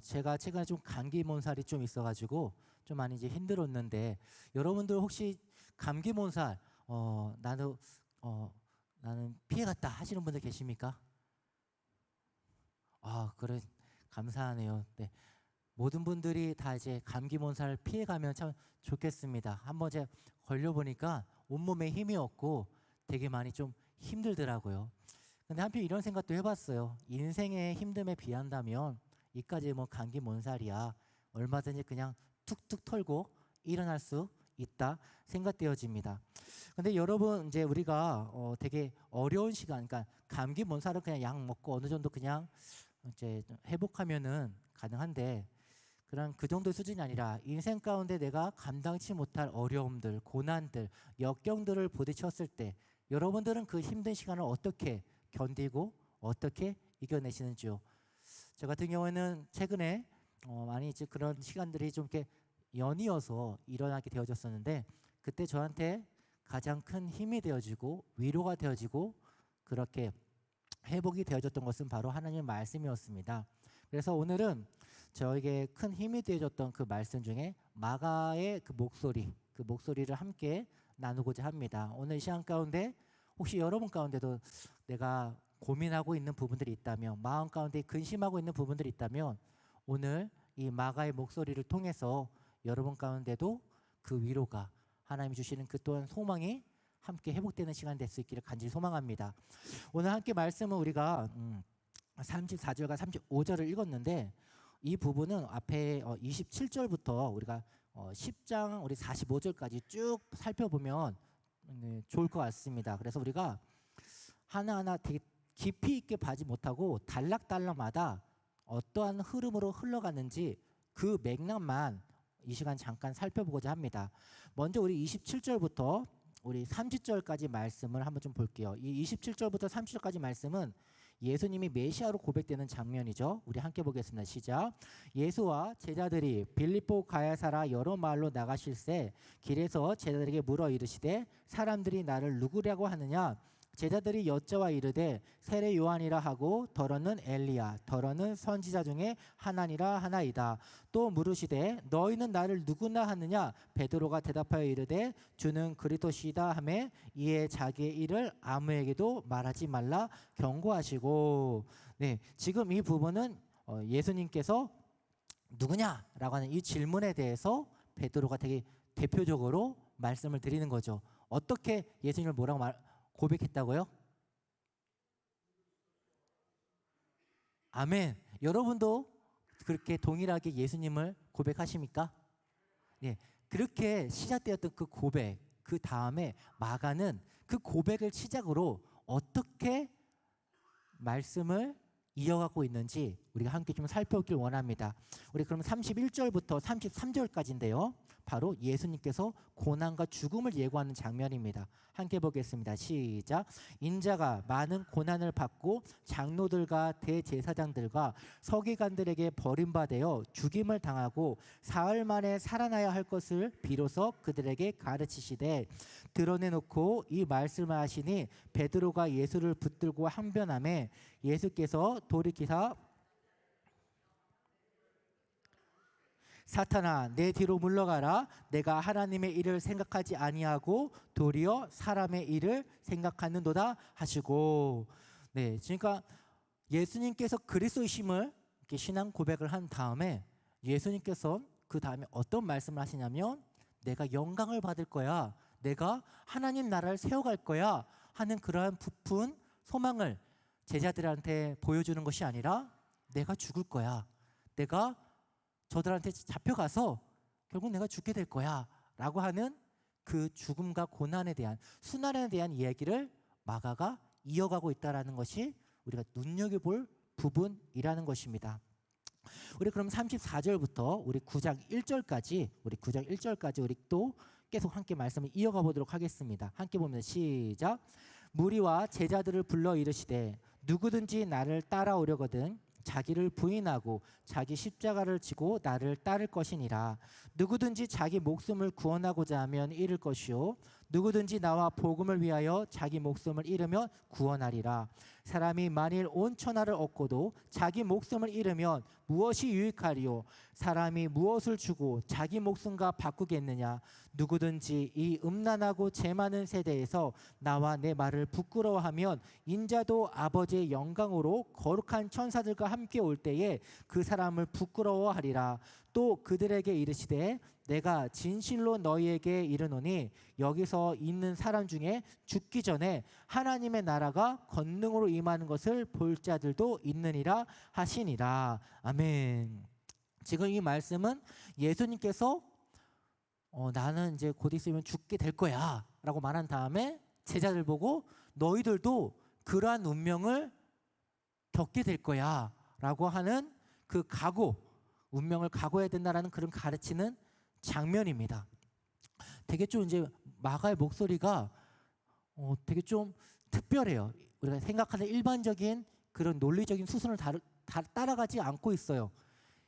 제가 최근에 좀 감기 몸살이 좀 있어가지고 좀 많이 이제 힘들었는데 여러분들 혹시 감기 몸살 나는 피해갔다 하시는 분들 계십니까? 그래 감사하네요. 네. 모든 분들이 다 이제 감기 몸살 피해가면 참 좋겠습니다. 한번 제가 걸려보니까 온몸에 힘이 없고 되게 많이 좀 힘들더라고요. 근데 한편 이런 생각도 해봤어요. 인생의 힘듦에 비한다면 이까지 뭐 감기 몸살이야 얼마든지 그냥 툭툭 털고 일어날 수 있다 생각되어집니다. 근데 여러분 이제 우리가 되게 어려운 시간, 그러니까 감기 몸살은 그냥 약 먹고 어느 정도 그냥 이제 회복하면은 가능한데 그런 그 정도 수준이 아니라 인생 가운데 내가 감당치 못할 어려움들, 고난들, 역경들을 부딪혔을 때 여러분들은 그 힘든 시간을 어떻게 견디고 어떻게 이겨내시는지요? 저 같은 경우에는 최근에 많이 이제 그런 시간들이 좀 이렇게 연이어서 일어나게 되어졌었는데 그때 저한테 가장 큰 힘이 되어지고 위로가 되어지고 그렇게 회복이 되어졌던 것은 바로 하나님의 말씀이었습니다. 그래서 오늘은 저에게 큰 힘이 되어줬던 그 말씀 중에 마가의 그 목소리를 함께 나누고자 합니다. 오늘 이 시간 가운데 혹시 여러분 가운데도 내가 고민하고 있는 부분들이 있다면, 마음 가운데 근심하고 있는 부분들이 있다면 오늘 이 마가의 목소리를 통해서 여러분 가운데도 그 위로가, 하나님이 주시는 그 또한 소망이 함께 회복되는 시간 될 수 있기를 간절히 소망합니다. 오늘 함께 말씀은 우리가 34절과 35절을 읽었는데 이 부분은 앞에 27절부터 우리가 10장 우리 45절까지 쭉 살펴보면 좋을 것 같습니다. 그래서 우리가 하나하나 되게 깊이 있게 봐지 못하고 단락단락마다 어떠한 흐름으로 흘러가는지 그 맥락만 이 시간 잠깐 살펴보고자 합니다. 먼저 우리 27절부터 우리 30절까지 말씀을 한번 좀 볼게요. 이 27절부터 30절까지 말씀은 예수님이 메시아로 고백되는 장면이죠. 우리 함께 보겠습니다. 시작. 예수와 제자들이 빌립보 가야사라 여러 마을로 나가실새 길에서 제자들에게 물어 이르시되 사람들이 나를 누구라고 하느냐? 제자들이 여짜와 이르되 세례 요한이라 하고 더러는 엘리야 더러는 선지자 중에 하나니라 하나이다. 또 물으시되 너희는 나를 누구나 하느냐? 베드로가 대답하여 이르되 주는 그리스도시다 하매 이에 자기의 일을 아무에게도 말하지 말라 경고하시고. 네, 지금 이 부분은 예수님께서 누구냐라고 하는 이 질문에 대해서 베드로가 되게 대표적으로 말씀을 드리는 거죠. 어떻게 예수님을 뭐라고 고백했다고요? 아멘. 여러분도 그렇게 동일하게 예수님을 고백하십니까? 예. 그렇게 시작되었던 그 고백, 그 다음에 마가는 그 고백을 시작으로 어떻게 말씀을 이어가고 있는지 우리가 함께 좀 살펴보길 원합니다. 우리 그럼 31절부터 33절까지인데요. 바로 예수님께서 고난과 죽음을 예고하는 장면입니다. 함께 보겠습니다. 시작. 인자가 많은 고난을 받고 장로들과 대제사장들과 서기관들에게 버림받아 죽임을 당하고 사흘 만에 살아나야 할 것을 비로소 그들에게 가르치시되 드러내놓고 이 말씀을 하시니 베드로가 예수를 붙들고 항변하매 예수께서 돌이키사 사탄아 내 뒤로 물러가라. 내가 하나님의 일을 생각하지 아니하고 도리어 사람의 일을 생각하는도다 하시고. 네, 그러니까 예수님께서 그리스도이심을 이렇게 신앙 고백을 한 다음에 예수님께서 그 다음에 어떤 말씀을 하시냐면 내가 영광을 받을 거야, 내가 하나님 나라를 세워갈 거야 하는 그러한 부푼 소망을 제자들한테 보여주는 것이 아니라 내가 죽을 거야, 내가 저들한테 잡혀가서 결국 내가 죽게 될 거야 라고 하는 그 죽음과 고난에 대한, 순환에 대한 이야기를 마가가 이어가고 있다는 것이 우리가 눈여겨볼 부분이라는 것입니다. 우리 그럼 34절부터 우리 9장 1절까지 우리 또 계속 함께 말씀을 이어가 보도록 하겠습니다. 함께 보면 시작. 무리와 제자들을 불러 이르시되 누구든지 나를 따라오려거든 자기를 부인하고 자기 십자가를 지고 나를 따를 것이니라. 누구든지 자기 목숨을 구원하고자 하면 잃을 것이요 누구든지 나와 복음을 위하여 자기 목숨을 잃으면 구원하리라. 사람이 만일 온 천하를 얻고도 자기 목숨을 잃으면 무엇이 유익하리요? 사람이 무엇을 주고 자기 목숨과 바꾸겠느냐? 누구든지 이 음란하고 죄 많은 세대에서 나와 내 말을 부끄러워하면 인자도 아버지의 영광으로 거룩한 천사들과 함께 올 때에 그 사람을 부끄러워하리라. 또 그들에게 이르시되 내가 진실로 너희에게 이르노니 여기서 있는 사람 중에 죽기 전에 하나님의 나라가 권능으로 임하는 것을 볼 자들도 있느니라 하시니라. 아멘. 지금 이 말씀은 예수님께서 나는 이제 곧 있으면 죽게 될 거야 라고 말한 다음에 제자들 보고 너희들도 그러한 운명을 겪게 될 거야 라고 하는 그 각오, 운명을 각오해야 된다라는 그런 가르치는 장면입니다. 되게 좀 이제 마가의 목소리가 되게 좀 특별해요. 우리가 생각하는 일반적인 그런 논리적인 수순을 따라가지 않고 있어요.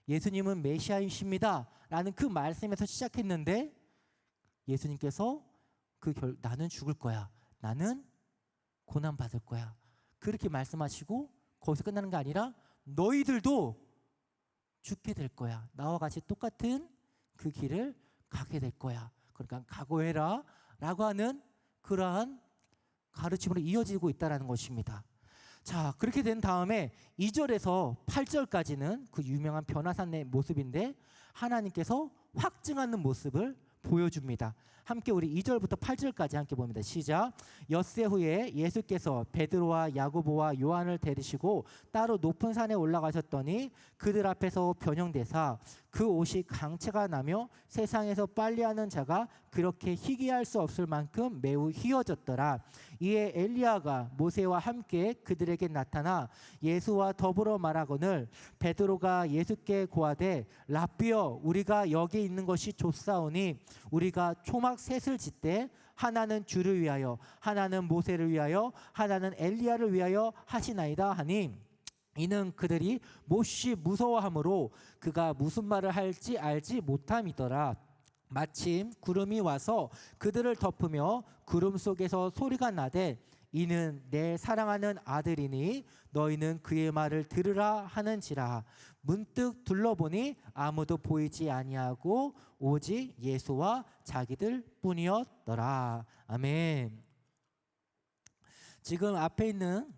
예수님은 메시아이십니다 라는 그 말씀에서 시작했는데 예수님께서 나는 죽을 거야, 나는 고난 받을 거야, 그렇게 말씀하시고 거기서 끝나는 게 아니라 너희들도 죽게 될 거야, 나와 같이 똑같은 그 길을 가게 될 거야, 그러니까 각오해라 라고 하는 그러한 가르침으로 이어지고 있다는 것입니다. 자, 그렇게 된 다음에 2절에서 8절까지는 그 유명한 변화산의 모습인데 하나님께서 확증하는 모습을 보여줍니다. 함께 우리 2절부터 8절까지 함께 봅니다. 시작. 엿새 후에 예수께서 베드로와 야고보와 요한을 데리시고 따로 높은 산에 올라가셨더니 그들 앞에서 변형되사 그 옷이 강체가 나며 세상에서 빨리하는 자가 그렇게 희귀할 수 없을 만큼 매우 희어졌더라. 이에 엘리야가 모세와 함께 그들에게 나타나 예수와 더불어 말하거늘 베드로가 예수께 고하되 랍비여 우리가 여기 있는 것이 좋사오니 우리가 초막 셋을 짓되 하나는 주를 위하여 하나는 모세를 위하여 하나는 엘리야를 위하여 하시나이다 하니 이는 그들이 몹시 무서워하므로 그가 무슨 말을 할지 알지 못함이더라. 마침 구름이 와서 그들을 덮으며 구름 속에서 소리가 나되 이는 내 사랑하는 아들이니 너희는 그의 말을 들으라 하는지라. 문득 둘러보니 아무도 보이지 아니하고 오직 예수와 자기들 뿐이었더라. 아멘. 지금 앞에 있는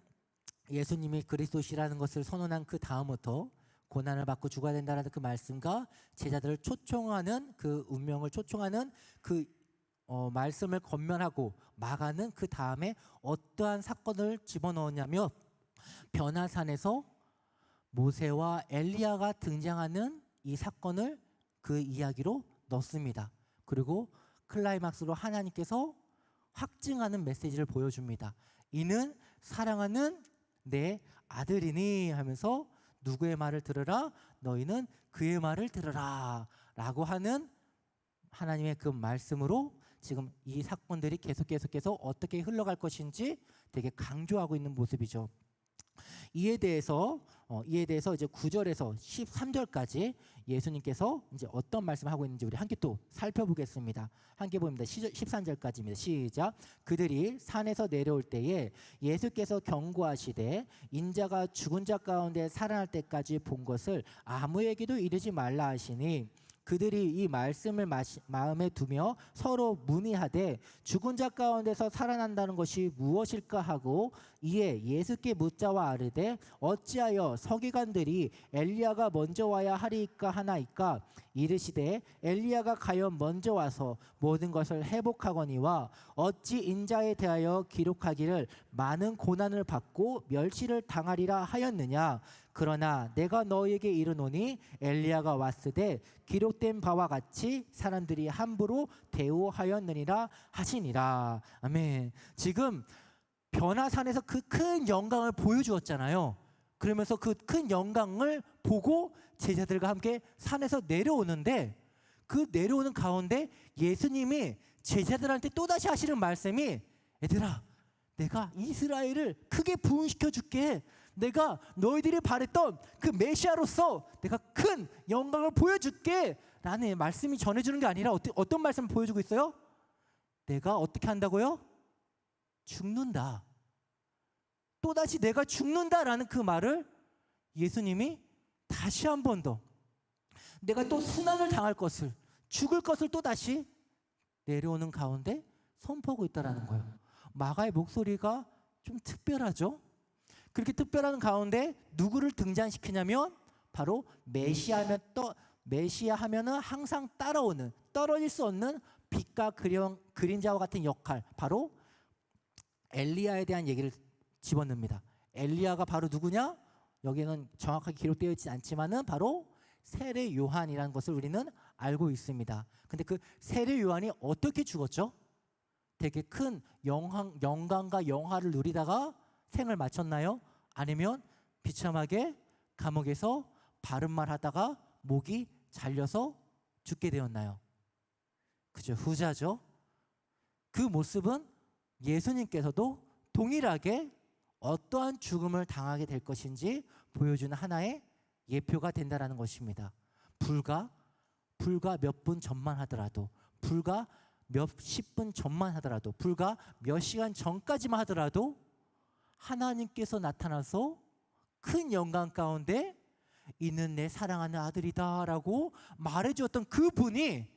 예수님이 그리스도시라는 것을 선언한 그 다음부터 고난을 받고 죽어야 된다는 그 말씀과 제자들을 초청하는 그 운명을 초청하는 그 말씀을 권면하고 마가는 그 다음에 어떠한 사건을 집어넣었냐면 변화산에서 모세와 엘리야가 등장하는 이 사건을 그 이야기로 넣습니다. 그리고 클라이막스로 하나님께서 확증하는 메시지를 보여줍니다. 이는 사랑하는 내 아들이니 하면서 누구의 말을 들으라? 너희는 그의 말을 들으라 라고 하는 하나님의 그 말씀으로 지금 이 사건들이 계속해서 어떻게 흘러갈 것인지 되게 강조하고 있는 모습이죠. 이에 대해서 이제 9절에서 13절까지 예수님께서 이제 어떤 말씀을 하고 있는지 우리 함께 또 살펴보겠습니다. 함께 봅니다. 13절까지입니다. 시작. 그들이 산에서 내려올 때에 예수께서 경고하시되 인자가 죽은 자 가운데 살아날 때까지 본 것을 아무에게도 이르지 말라 하시니 그들이 이 말씀을 마음에 두며 서로 문의하되 죽은 자 가운데서 살아난다는 것이 무엇일까 하고 이에 예수께 묻자와 아르되 어찌하여 서기관들이 엘리야가 먼저 와야 하리이까 하나이까 이르시되 엘리야가 가연 먼저 와서 모든 것을 회복하거니와 어찌 인자에 대하여 기록하기를 많은 고난을 받고 멸시를 당하리라 하였느냐. 그러나 내가 너희에게 이르노니 엘리야가 왔으되 기록된 바와 같이 사람들이 함부로 대우하였느니라 하시니라. 아멘. 지금 변화산에서 그 큰 영광을 보여주었잖아요. 그러면서 그 큰 영광을 보고 제자들과 함께 산에서 내려오는데 그 내려오는 가운데 예수님이 제자들한테 또다시 하시는 말씀이 얘들아 내가 이스라엘을 크게 부흥시켜 줄게. 내가 너희들이 바랬던 그 메시아로서 내가 큰 영광을 보여줄게 라는 말씀이 전해주는 게 아니라 어떤 말씀을 보여주고 있어요? 내가 어떻게 한다고요? 죽는다. 또다시 내가 죽는다라는 그 말을 예수님이 다시 한 번 더, 내가 또 순환을 당할 것을, 죽을 것을 또다시 내려오는 가운데 선포하고 있다라는 거예요. 마가의 목소리가 좀 특별하죠. 그렇게 특별한 가운데 누구를 등장시키냐면 바로 메시아 하면은 항상 따라오는, 떨어질 수 없는 빛과 그림자와 같은 역할, 바로 엘리야에 대한 얘기를 집어넣습니다. 엘리야가 바로 누구냐? 여기는 정확하게 기록되어 있지 않지만은 바로 세례 요한이라는 것을 우리는 알고 있습니다. 근데 그 세례 요한이 어떻게 죽었죠? 되게 큰 영광과 영화를 누리다가 생을 마쳤나요? 아니면 비참하게 감옥에서 바른 말 하다가 목이 잘려서 죽게 되었나요? 그죠, 후자죠. 그 모습은 예수님께서도 동일하게 어떠한 죽음을 당하게 될 것인지 보여주는 하나의 예표가 된다라는 것입니다. 불과 몇 분 전만 하더라도, 불과 몇십 분 전만 하더라도, 불과 몇 시간 전까지만 하더라도 하나님께서 나타나서 큰 영광 가운데 이는 내 사랑하는 아들이다 라고 말해주었던 그분이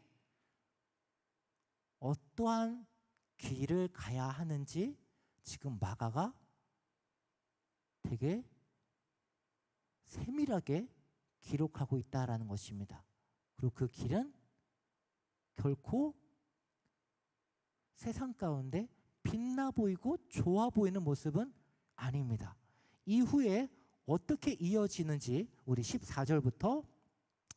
어떠한 길을 가야 하는지 지금 마가가 되게 세밀하게 기록하고 있다라는 것입니다. 그리고 그 길은 결코 세상 가운데 빛나 보이고 좋아 보이는 모습은 아닙니다. 이후에 어떻게 이어지는지 우리 14절부터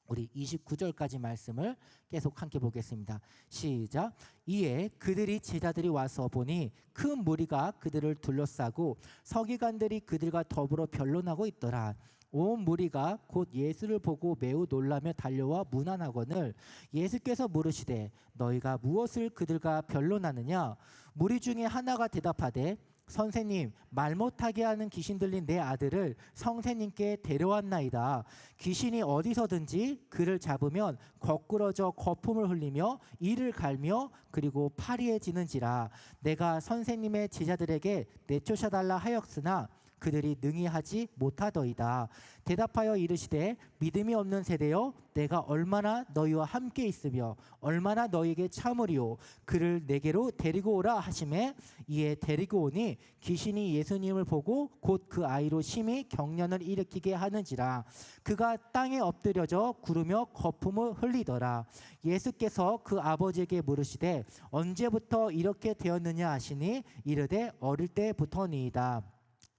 우리 29절까지 말씀을 계속 함께 보겠습니다. 시작. 이에 그들이 제자들이 와서 보니 큰 무리가 그들을 둘러싸고 서기관들이 그들과 더불어 변론하고 있더라. 온 무리가 곧 예수를 보고 매우 놀라며 달려와 문안하거늘 예수께서 물으시되 너희가 무엇을 그들과 변론하느냐? 무리 중에 하나가 대답하되 선생님, 말 못하게 하는 귀신 들린 내 아들을 성세님께 데려왔나이다. 귀신이 어디서든지 그를 잡으면 거꾸러져 거품을 흘리며 이를 갈며 그리고 파리해지는지라. 내가 선생님의 제자들에게 내쫓아달라 하였으나 그들이 능히 하지 못하더이다. 대답하여 이르시되 믿음이 없는 세대여, 내가 얼마나 너희와 함께 있으며 얼마나 너희에게 참으리오. 그를 내게로 데리고 오라 하시매 이에 데리고 오니 귀신이 예수님을 보고 곧 그 아이로 심히 경련을 일으키게 하는지라. 그가 땅에 엎드려져 구르며 거품을 흘리더라. 예수께서 그 아버지에게 물으시되 언제부터 이렇게 되었느냐 하시니 이르되 어릴 때부터니이다.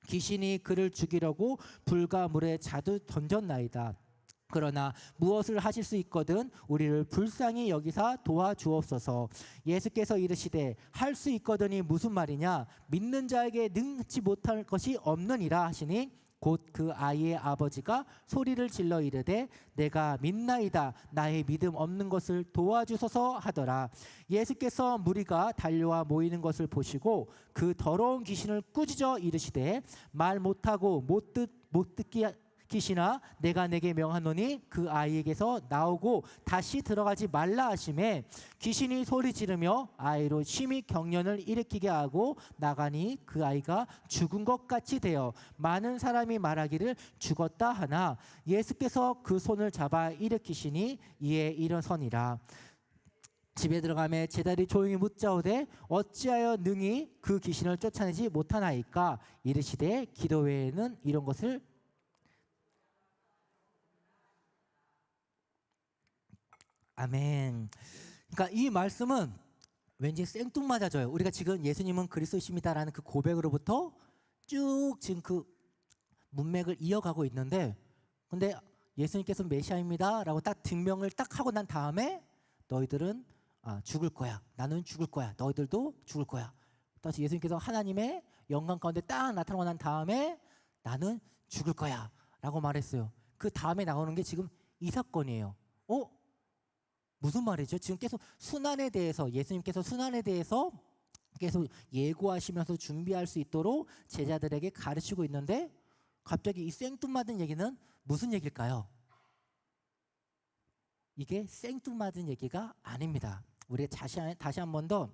귀신이 그를 죽이려고 불과 물에 자주 던졌나이다. 그러나 무엇을 하실 수 있거든 우리를 불쌍히 여기사 도와주옵소서. 예수께서 이르시되 할 수 있거든이 무슨 말이냐? 믿는 자에게 능치 못할 것이 없느니라 하시니 곧 그 아이의 아버지가 소리를 질러 이르되 내가 믿나이다. 나의 믿음 없는 것을 도와주소서 하더라. 예수께서 무리가 달려와 모이는 것을 보시고 그 더러운 귀신을 꾸짖어 이르시되 말 못하고 못 듣게 귀신아, 내가 내게 명하노니 그 아이에게서 나오고 다시 들어가지 말라 하시매 귀신이 소리 지르며 아이로 심히 경련을 일으키게 하고 나가니 그 아이가 죽은 것 같이 되어 많은 사람이 말하기를 죽었다 하나 예수께서 그 손을 잡아 일으키시니 이에 일어서니라. 집에 들어가매 제자들이 조용히 묻자오되 어찌하여 능히 그 귀신을 쫓아내지 못하나이까? 이르시되 기도 외에는 이런 것을 아멘. 그러니까 이 말씀은 왠지 생뚱맞아져요. 우리가 지금 예수님은 그리스도이십니다라는 그 고백으로부터 쭉 지금 그 문맥을 이어가고 있는데, 근데 예수님께서 메시아입니다라고 딱 증명을 딱 하고 난 다음에 너희들은 죽을 거야. 나는 죽을 거야. 너희들도 죽을 거야. 다시 예수님께서 하나님의 영광 가운데 딱 나타나고 난 다음에 나는 죽을 거야 라고 말했어요. 그 다음에 나오는 게 지금 이 사건이에요. 무슨 말이죠? 지금 계속 순환에 대해서 예수님께서 순환에 대해서 계속 예고하시면서 준비할 수 있도록 제자들에게 가르치고 있는데 갑자기 이 생뚱맞은 얘기는 무슨 얘기일까요? 이게 생뚱맞은 얘기가 아닙니다. 우리가 다시 한 번 더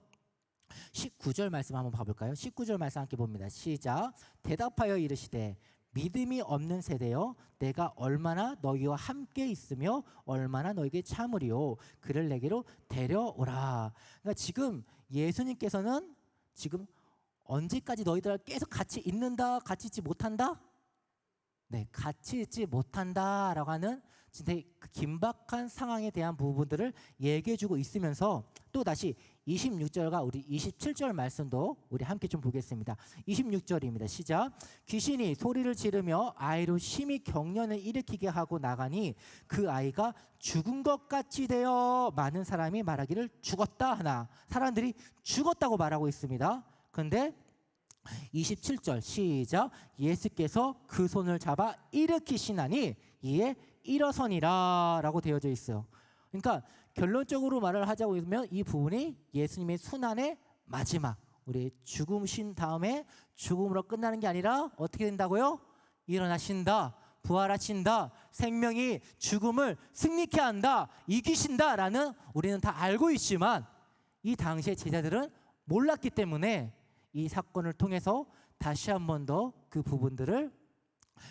19절 말씀 한번 봐볼까요? 19절 말씀 함께 봅니다. 시작. 대답하여 이르시되 믿음이 없는 세대여 내가 얼마나 너희와 함께 있으며 얼마나 너희에게 참으리요 그를 내게로 데려오라. 그러니까 지금 예수님께서는 지금 언제까지 너희들 계속 같이 있는다, 같이 있지 못한다? 네, 같이 있지 못한다라고 하는 진짜 그 긴박한 상황에 대한 부분들을 얘기해주고 있으면서 또 다시 26절과 우리 27절 말씀도 우리 함께 좀 보겠습니다. 26절입니다. 시작. 귀신이 소리를 지르며 아이로 심히 경련을 일으키게 하고 나가니 그 아이가 죽은 것 같이 되어 많은 사람이 말하기를 죽었다 하나 사람들이 죽었다고 말하고 있습니다. 그런데 27절 시작. 예수께서 그 손을 잡아 일으키시나니 이에 일어서니라 라고 되어져 있어요. 그러니까 결론적으로 말을 하자고 하면 이 부분이 예수님의 순환의 마지막, 우리 죽으신 다음에 죽음으로 끝나는 게 아니라 어떻게 된다고요? 일어나신다, 부활하신다, 생명이 죽음을 승리케 한다, 이기신다라는 우리는 다 알고 있지만 이 당시의 제자들은 몰랐기 때문에 이 사건을 통해서 다시 한 번 더 그 부분들을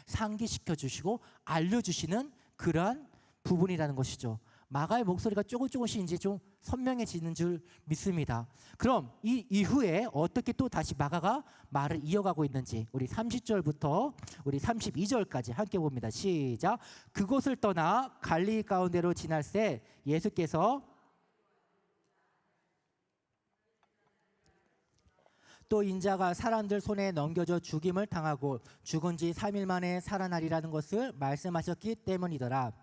상기시켜 주시고 알려주시는 그러한 부분이라는 것이죠. 마가의 목소리가 조금씩 이제 좀 선명해지는 줄 믿습니다. 그럼 이 이후에 어떻게 또 다시 마가가 말을 이어가고 있는지 우리 30절부터 우리 32절까지 함께 봅니다. 시작. 그곳을 떠나 갈릴리 가운데로 지날새 예수께서 또 인자가 사람들 손에 넘겨져 죽임을 당하고 죽은 지 3일 만에 살아나리라는 것을 말씀하셨기 때문이더라.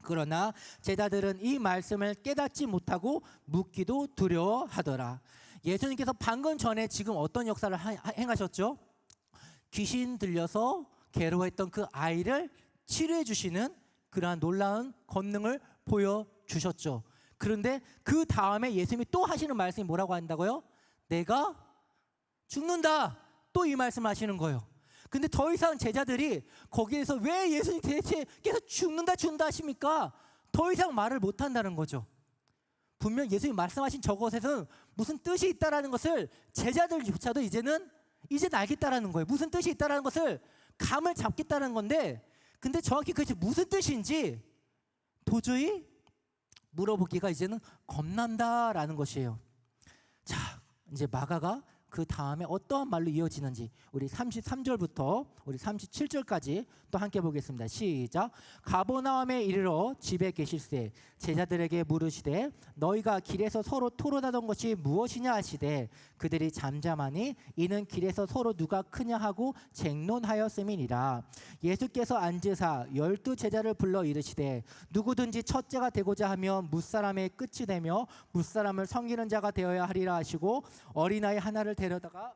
그러나 제자들은 이 말씀을 깨닫지 못하고 묻기도 두려워하더라. 예수님께서 방금 전에 지금 어떤 역사를 행하셨죠? 귀신 들려서 괴로워했던 그 아이를 치료해 주시는 그러한 놀라운 권능을 보여주셨죠. 그런데 그 다음에 예수님이 또 하시는 말씀이 뭐라고 한다고요? 내가 죽는다. 또 이 말씀 하시는 거예요. 근데 더 이상 제자들이 거기에서 왜 예수님 대체 계속 죽는다 하십니까? 더 이상 말을 못 한다는 거죠. 분명 예수님 말씀하신 저것에는 무슨 뜻이 있다라는 것을 제자들조차도 이제 알겠다라는 거예요. 무슨 뜻이 있다라는 것을 감을 잡겠다는 건데, 근데 정확히 그것이 무슨 뜻인지 도저히 물어보기가 이제는 겁난다라는 것이에요. 자, 이제 마가가 그 다음에 어떠한 말로 이어지는지 우리 33절부터 우리 37절까지 또 함께 보겠습니다. 시작. 가버나움에 이르러 집에 계실새 제자들에게 물으시되 너희가 길에서 서로 토론하던 것이 무엇이냐 하시되 그들이 잠잠하니 이는 길에서 서로 누가 크냐 하고 쟁론하였음이니라. 예수께서 앉으사 12 제자를 불러 이르시되 누구든지 첫째가 되고자 하면 뭇사람의 끝이 되며 뭇사람을 섬기는 자가 되어야 하리라 하시고 어린아이 하나를 데려다가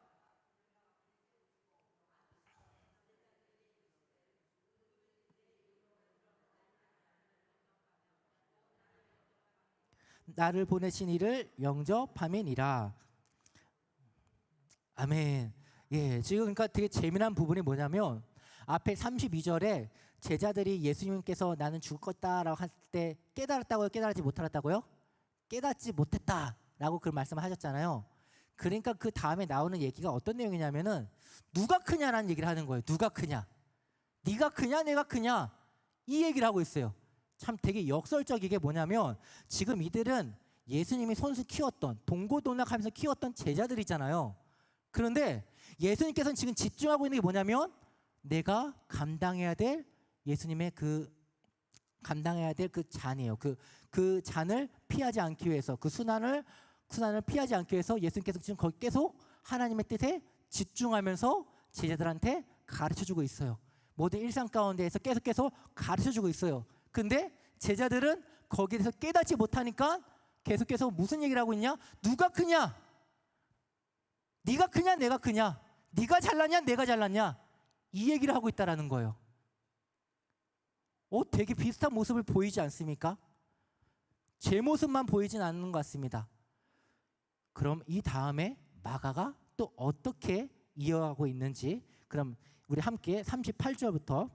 나를 보내신 이를 영접함이니라. 아멘. 예, 지금 그러니까 되게 재미난 부분이 뭐냐면 앞에 32절에 제자들이 예수님께서 나는 죽을 거다라고 할 때 깨달았다고요? 깨달지 못했다고요? 깨닫지 못했다라고 그 말씀을 하셨잖아요. 그러니까 그 다음에 나오는 얘기가 어떤 내용이냐면은 누가 크냐라는 얘기를 하는 거예요. 누가 크냐? 네가 크냐? 내가 크냐? 이 얘기를 하고 있어요. 참 되게 역설적이게 뭐냐면 지금 이들은 예수님이 손수 키웠던 동고동락하면서 키웠던 제자들이잖아요. 그런데 예수님께서는 지금 집중하고 있는 게 뭐냐면 내가 감당해야 될 예수님의 감당해야 될 그 잔이에요. 그 잔을 피하지 않기 위해서 그 순환을 피하지 않기 위해서 예수님께서 지금 거기 계속 하나님의 뜻에 집중하면서 제자들한테 가르쳐주고 있어요. 모든 일상 가운데에서 계속 가르쳐주고 있어요. 근데 제자들은 거기에서 깨닫지 못하니까 계속 무슨 얘기를 하고 있냐? 누가 크냐? 네가 크냐? 내가 크냐? 네가 잘났냐? 내가 잘났냐? 이 얘기를 하고 있다라는 거예요. 되게 비슷한 모습을 보이지 않습니까? 제 모습만 보이진 않는 것 같습니다. 그럼 이 다음에 마가가 또 어떻게 이어가고 있는지 그럼 우리 함께 38절부터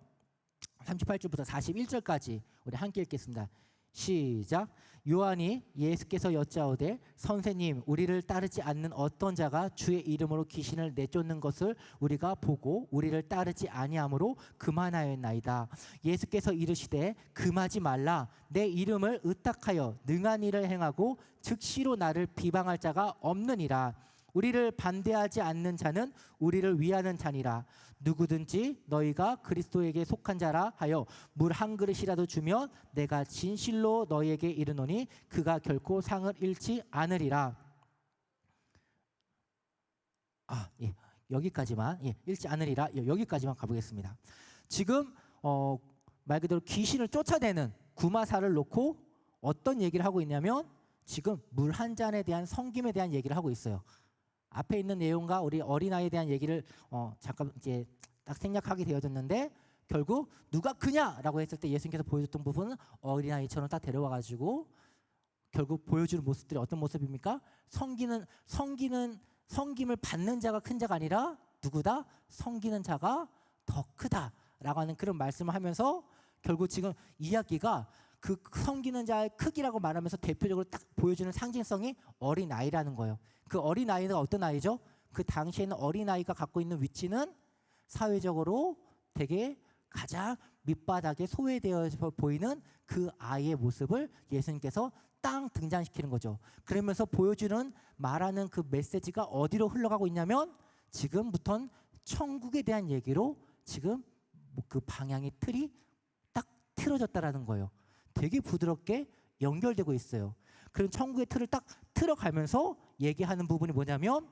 41절까지 우리 함께 읽겠습니다. 시작. 요한이 예수께서 여짜오되 선생님 우리를 따르지 않는 어떤 자가 주의 이름으로 귀신을 내쫓는 것을 우리가 보고 우리를 따르지 아니하므로 그만하였나이다. 예수께서 이르시되 금하지 말라. 내 이름을 의탁하여 능한 일을 행하고 즉시로 나를 비방할 자가 없느니라. 우리를 반대하지 않는 자는 우리를 위하는 자니라. 누구든지 너희가 그리스도에게 속한 자라 하여 물 한 그릇이라도 주면 내가 진실로 너희에게 이르노니 그가 결코 상을 잃지 않으리라. 여기까지만 잃지 않으리라. 여기까지만 가보겠습니다. 지금 말 그대로 귀신을 쫓아내는 구마사를 놓고 어떤 얘기를 하고 있냐면 지금 물 한 잔에 대한 섬김에 대한 얘기를 하고 있어요. 앞에 있는 내용과 우리 어린아이에 대한 얘기를 잠깐 이제 딱 생략하게 되어졌는데 결국 누가 크냐라고 했을 때 예수님께서 보여줬던 부분은 어린아이처럼 딱 데려와가지고 결국 보여주는 모습들이 어떤 모습입니까? 섬김을 받는 자가 큰 자가 아니라 누구다? 섬기는 자가 더 크다라고 하는 그런 말씀을 하면서 결국 지금 이야기가 그 섬기는 자의 크기라고 말하면서 대표적으로 딱 보여주는 상징성이 어린아이라는 거예요. 그 어린아이는 어떤 아이죠? 그 당시에는 어린아이가 갖고 있는 위치는 사회적으로 되게 가장 밑바닥에 소외되어 보이는 그 아이의 모습을 예수님께서 딱 등장시키는 거죠. 그러면서 보여주는 말하는 그 메시지가 어디로 흘러가고 있냐면 지금부터는 천국에 대한 얘기로 지금 그 방향의 틀이 딱 틀어졌다라는 거예요. 되게 부드럽게 연결되고 있어요. 그런 천국의 틀을 딱 틀어가면서 얘기하는 부분이 뭐냐면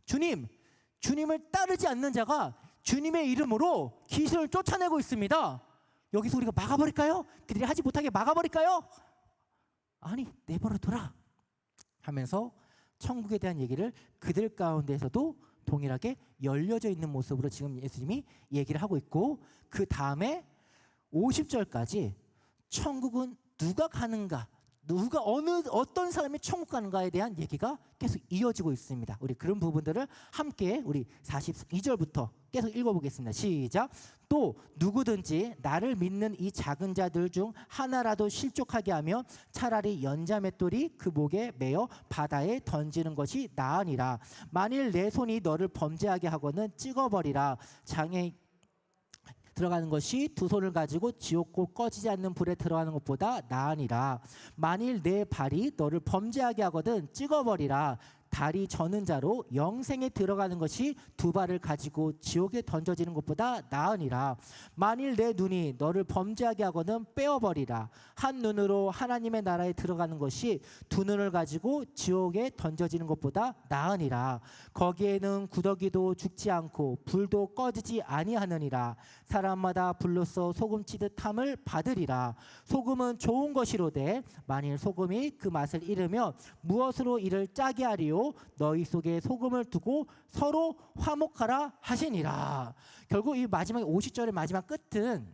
주님을 따르지 않는 자가 주님의 이름으로 귀신을 쫓아내고 있습니다. 여기서 우리가 막아버릴까요? 그들이 하지 못하게 막아버릴까요? 아니, 내버려 둬라 하면서 천국에 대한 얘기를 그들 가운데서도 동일하게 열려져 있는 모습으로 지금 예수님이 얘기를 하고 있고, 그 다음에 50절까지 천국은 누가 가는가, 어떤 사람이 천국 가는가에 대한 얘기가 계속 이어지고 있습니다. 우리 그런 부분들을 함께 우리 42절부터 계속 읽어보겠습니다. 시작. 또 누구든지 나를 믿는 이 작은 자들 중 하나라도 실족하게 하면 차라리 연자맷돌이 그 목에 매어 바다에 던지는 것이 나으니라. 만일 내 손이 너를 범죄하게 하거든 찍어버리라. 장애 들어가는 것이 두 손을 가지고 지옥고 꺼지지 않는 불에 들어가는 것보다 나으니라. 만일 내 발이 너를 범죄하게 하거든 찍어버리라. 다리 저는 자로 영생에 들어가는 것이 두 발을 가지고 지옥에 던져지는 것보다 나으니라. 만일 내 눈이 너를 범죄하게 하거든 빼어버리라. 한 눈으로 하나님의 나라에 들어가는 것이 두 눈을 가지고 지옥에 던져지는 것보다 나으니라. 거기에는 구더기도 죽지 않고 불도 꺼지지 아니하느니라. 사람마다 불로써 소금치듯 함을 받으리라. 소금은 좋은 것이로되 만일 소금이 그 맛을 잃으면 무엇으로 이를 짜게 하리요? 너희 속에 소금을 두고 서로 화목하라 하시니라. 결국 이 마지막 50절의 마지막 끝은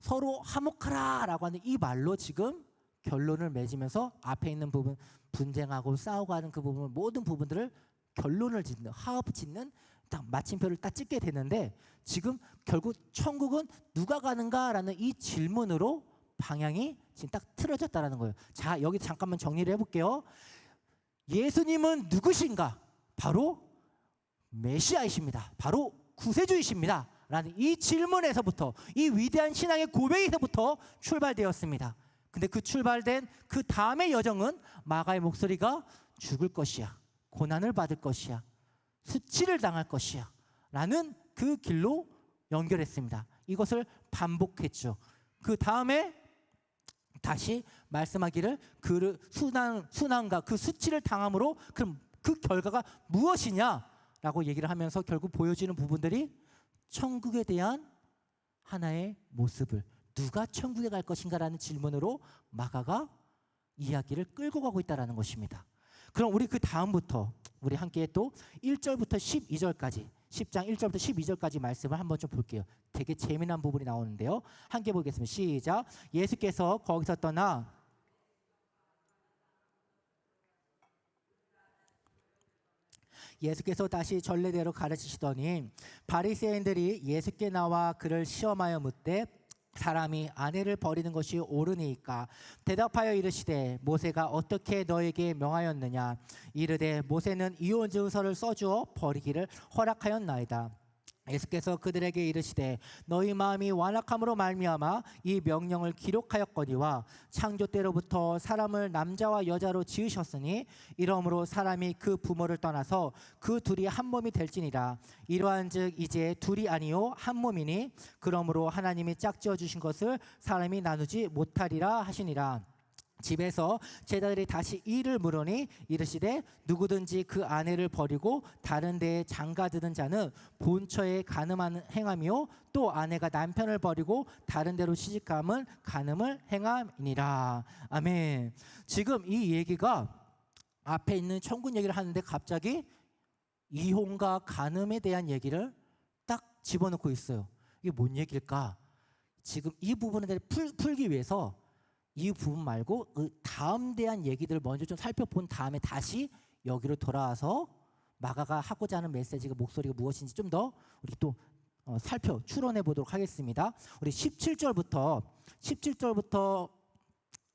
서로 화목하라 라고 하는 이 말로 지금 결론을 맺으면서 앞에 있는 부분, 분쟁하고 싸우고 하는 그 부분, 모든 부분들을 결론을 짓는, 화합 짓는 딱 마침표를 딱 찍게 되는데, 지금 결국 천국은 누가 가는가라는 이 질문으로 방향이 지금 딱 틀어졌다라는 거예요. 자, 여기 잠깐만 정리를 해볼게요. 예수님은 누구신가? 바로 메시아이십니다. 바로 구세주이십니다. 라는 이 질문에서부터, 이 위대한 신앙의 고백에서부터 출발되었습니다. 근데 그 출발된 그 다음의 여정은 마가의 목소리가 죽을 것이야, 고난을 받을 것이야, 수치를 당할 것이야 라는 그 길로 연결했습니다. 이것을 반복했죠. 그 다음에 다시 말씀하기를 그 순환과 그 수치를 당함으로 그럼 그 결과가 무엇이냐라고 얘기를 하면서 결국 보여지는 부분들이 천국에 대한 하나의 모습을, 누가 천국에 갈 것인가라는 질문으로 마가가 이야기를 끌고 가고 있다는 것입니다. 그럼 우리 그 다음부터 우리 함께 또 1절부터 12절까지 10장 1절부터 12절까지 말씀을 한번 좀 볼게요. 되게 재미난 부분이 나오는데요. 함께 보겠습니다. 시작. 예수께서 거기서 떠나 예수께서 다시 전례대로 가르치시더니 바리새인들이 예수께 나와 그를 시험하여 묻되 사람이 아내를 버리는 것이 옳으니까. 대답하여 이르시되 모세가 어떻게 너에게 명하였느냐. 이르되 모세는 이혼 증서를 써주어 버리기를 허락하였나이다. 예수께서 그들에게 이르시되 너희 마음이 완악함으로 말미암아 이 명령을 기록하였거니와 창조 때로부터 사람을 남자와 여자로 지으셨으니 이러므로 사람이 그 부모를 떠나서 그 둘이 한 몸이 될지니라. 이러한즉 이제 둘이 아니요 한 몸이니 그러므로 하나님이 짝지어 주신 것을 사람이 나누지 못하리라 하시니라. 집에서 제자들이 다시 이를 물으니 이르시되 누구든지 그 아내를 버리고 다른 데에 장가드는 자는 본처에 간음하는 행함이요 또 아내가 남편을 버리고 다른 데로 시집감은 간음을 행함이니라. 아멘. 지금 이 얘기가 앞에 있는 천국 얘기를 하는데 갑자기 이혼과 간음에 대한 얘기를 딱 집어넣고 있어요. 이게 뭔 얘기일까? 지금 이 부분에 대해 풀기 위해서 이 부분 말고 그 다음 대한 얘기들을 먼저 좀 살펴본 다음에 다시 여기로 돌아와서 마가가 하고자 하는 메시지가 목소리가 무엇인지 좀 더 우리 또 추론해 보도록 하겠습니다. 우리 17절부터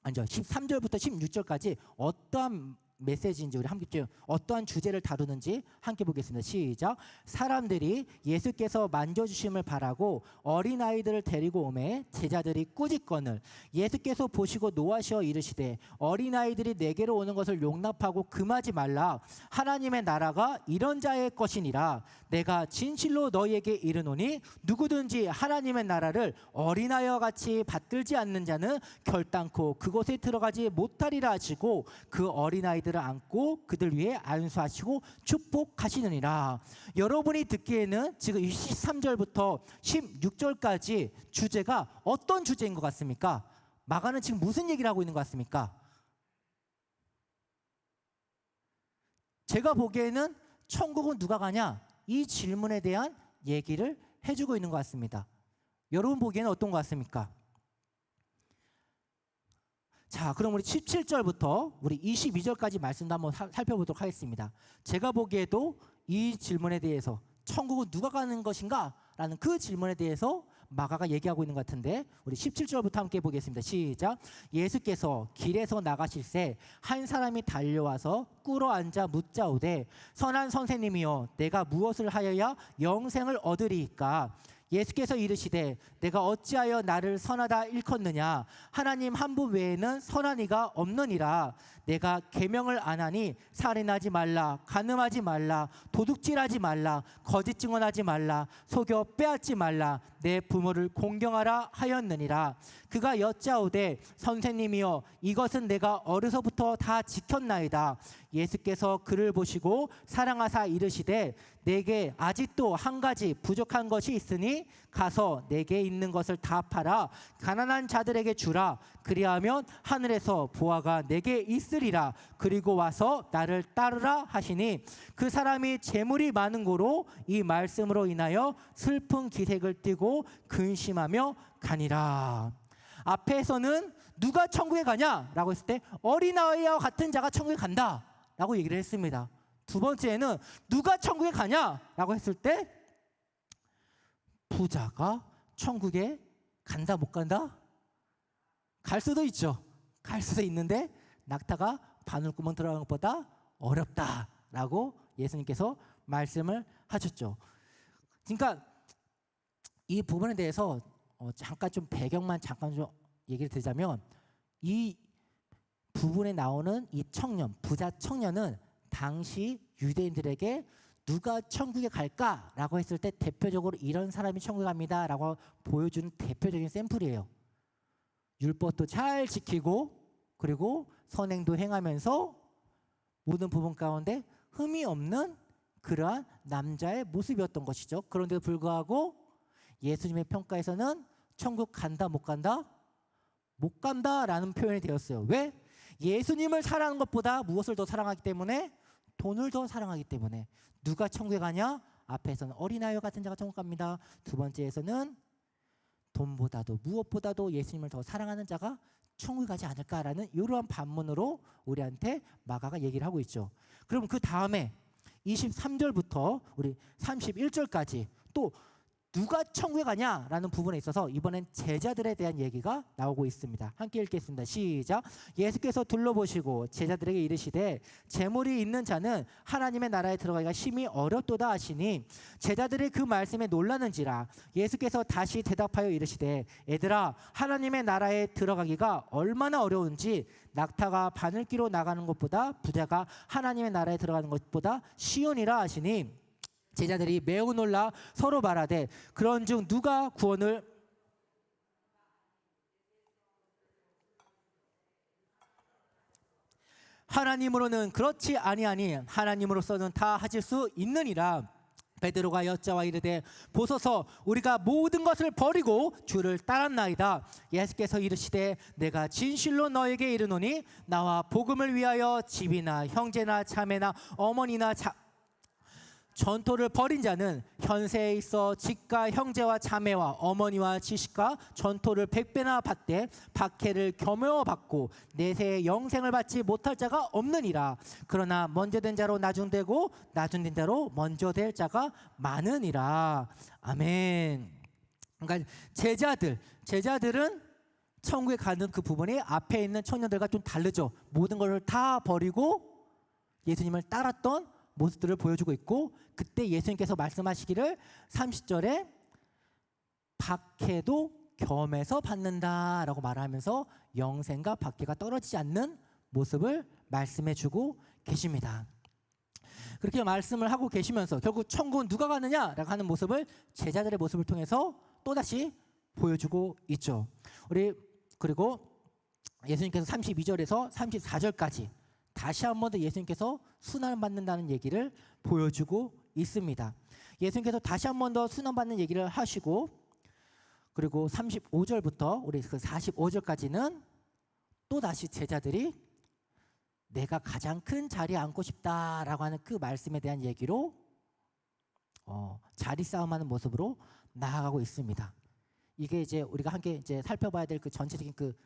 아니죠 13절부터 16절까지 어떠한 메시지인지 우리 함께 어떠한 주제를 다루는지 함께 보겠습니다. 시작. 사람들이 예수께서 만져주심을 바라고 어린아이들을 데리고 오매 제자들이 꾸짖거늘 예수께서 보시고 노하시어 이르시되 어린아이들이 내게로 오는 것을 용납하고 금하지 말라. 하나님의 나라가 이런 자의 것이니라. 내가 진실로 너희에게 이르노니 누구든지 하나님의 나라를 어린아이와 같이 받들지 않는 자는 결단코 그곳에 들어가지 못하리라 하시고 그 어린아이들 안고 그들 위해 안수하시고 축복하시느니라. 여러분이 듣기에는 지금 23절부터 16절까지 주제가 어떤 주제인 것 같습니까? 마가는 지금 무슨 얘기를 하고 있는 것 같습니까? 제가 보기에는 천국은 누가 가냐? 이 질문에 대한 얘기를 해주고 있는 것 같습니다. 여러분 보기에는 어떤 것 같습니까? 자, 그럼 우리 17절부터 우리 22절까지 말씀도 한번 살펴보도록 하겠습니다. 제가 보기에도 이 질문에 대해서 천국은 누가 가는 것인가? 라는 그 질문에 대해서 마가가 얘기하고 있는 것 같은데 우리 17절부터 함께 보겠습니다. 시작. 예수께서 길에서 나가실새 한 사람이 달려와서 꿇어앉아 묻자오되 선한 선생님이여 내가 무엇을 하여야 영생을 얻으리이까? 예수께서 이르시되 내가 어찌하여 나를 선하다 일컫느냐? 하나님 한 분 외에는 선한 이가 없느니라. 내가 계명을 안 하니 살인하지 말라, 간음하지 말라, 도둑질하지 말라, 거짓 증언하지 말라, 속여 빼앗지 말라, 내 부모를 공경하라 하였느니라. 그가 여짜오되 선생님이여 이것은 내가 어려서부터 다 지켰나이다. 예수께서 그를 보시고 사랑하사 이르시되 내게 아직도 한 가지 부족한 것이 있으니 가서 내게 있는 것을 다 팔아 가난한 자들에게 주라. 그리하면 하늘에서 보화가 내게 있으리라. 그리고 와서 나를 따르라 하시니 그 사람이 재물이 많은 고로 이 말씀으로 인하여 슬픈 기색을 띠고 근심하며 가니라. 앞에서는 누가 천국에 가냐라고 했을 때 어린아이와 같은 자가 천국에 간다 라고 얘기를 했습니다. 두 번째는 누가 천국에 가냐라고 했을 때 부자가 천국에 간다 못 간다? 갈 수도 있죠. 갈 수도 있는데 낙타가 바늘구멍 들어가는 것보다 어렵다라고 예수님께서 말씀을 하셨죠. 그러니까 이 부분에 대해서 잠깐 좀 배경만 잠깐 좀 얘기를 드리자면 이 부분에 나오는 이 청년, 부자 청년은 당시 유대인들에게 누가 천국에 갈까라고 했을 때 대표적으로 이런 사람이 천국에 갑니다라고 보여주는 대표적인 샘플이에요. 율법도 잘 지키고 그리고 선행도 행하면서 모든 부분 가운데 흠이 없는 그러한 남자의 모습이었던 것이죠. 그런데도 불구하고 예수님의 평가에서는 천국 간다 못 간다? 못 간다라는 표현이 되었어요. 왜? 예수님을 사랑하는 것보다 무엇을 더 사랑하기 때문에? 돈을 더 사랑하기 때문에. 누가 천국에 가냐? 앞에서는 어린아이와 같은 자가 천국 갑니다. 두 번째에서는 돈보다도 무엇보다도 예수님을 더 사랑하는 자가 천국에 가지 않을까라는 이러한 반문으로 우리한테 마가가 얘기를 하고 있죠. 그럼 그 다음에 23절부터 우리 31절까지 또 누가 천국에 가냐라는 부분에 있어서 이번엔 제자들에 대한 얘기가 나오고 있습니다. 함께 읽겠습니다. 시작. 예수께서 둘러보시고 제자들에게 이르시되 재물이 있는 자는 하나님의 나라에 들어가기가 심히 어렵도다 하시니 제자들이 그 말씀에 놀라는지라. 예수께서 다시 대답하여 이르시되 애들아, 하나님의 나라에 들어가기가 얼마나 어려운지 낙타가 바늘기로 나가는 것보다 부자가 하나님의 나라에 들어가는 것보다 쉬우니라 하시니 제자들이 매우 놀라 서로 말하되 그런즉 누가 구원을 하나님으로는 그렇지 아니하니 하나님으로서는 다 하실 수 있느니라. 베드로가 여짜와 이르되 보소서, 우리가 모든 것을 버리고 주를 따랐나이다. 예수께서 이르시되 내가 진실로 너에게 이르노니 나와 복음을 위하여 집이나 형제나 자매나 어머니나 전토를 벌인 자는 현세에 있어 집과 형제와 자매와 어머니와 지식과 전토를 100배나 받되 박해를 겸허 받고 내세의 영생을 받지 못할 자가 없느니라. 그러나 먼저 된 자로 나중되고 나중된 자로 먼저 될 자가 많으니라. 아멘. 그러니까 제자들은 천국에 가는 그 부분이 앞에 있는 청년들과 좀 다르죠. 모든 것을 다 버리고 예수님을 따랐던 모습들을 보여주고 있고, 그때 예수님께서 말씀하시기를 30절에 박해도 겸해서 받는다라고 말하면서 영생과 박해가 떨어지지 않는 모습을 말씀해주고 계십니다. 그렇게 말씀을 하고 계시면서 결국 천국은 누가 가느냐라고 하는 모습을 제자들의 모습을 통해서 또다시 보여주고 있죠. 그리고 예수님께서 32절에서 34절까지 다시 한 번 더 예수님께서 순환받는다는 얘기를 보여주고 있습니다. 예수님께서 다시 한 번 더 순환받는 얘기를 하시고, 그리고 35절부터 우리 그 45절까지는 또 다시 제자들이 내가 가장 큰 자리에 앉고 싶다라고 하는 그 말씀에 대한 얘기로 자리 싸움하는 모습으로 나아가고 있습니다. 이게 이제 우리가 함께 이제 살펴봐야 될 그 전체적인 그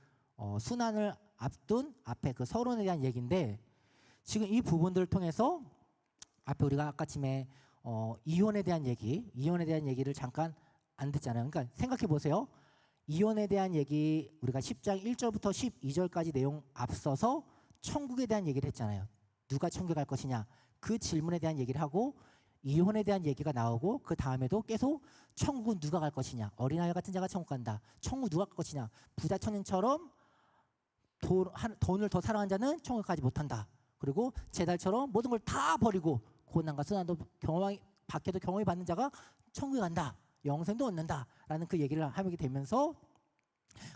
순환을 앞둔 앞에 그 서론에 대한 얘기인데, 지금 이 부분들을 통해서 앞에 우리가 아까쯤에 이혼에 대한 얘기를 잠깐 안 듣잖아요. 그러니까 생각해 보세요. 이혼에 대한 얘기 우리가 10장 1절부터 12절까지 내용 앞서서 천국에 대한 얘기를 했잖아요. 누가 천국에 갈 것이냐, 그 질문에 대한 얘기를 하고 이혼에 대한 얘기가 나오고, 그 다음에도 계속 천국은 누가 갈 것이냐, 어린아이 같은 자가 천국 간다, 천국 누가 갈 것이냐, 부자 청년처럼 돈을 더 사랑한 자는 천국 가지 못한다, 그리고 제달처럼 모든 걸 다 버리고 고난과 순환도 박해도 경험히 받는 자가 천국에 간다, 영생도 얻는다라는 그 얘기를 하게 되면서,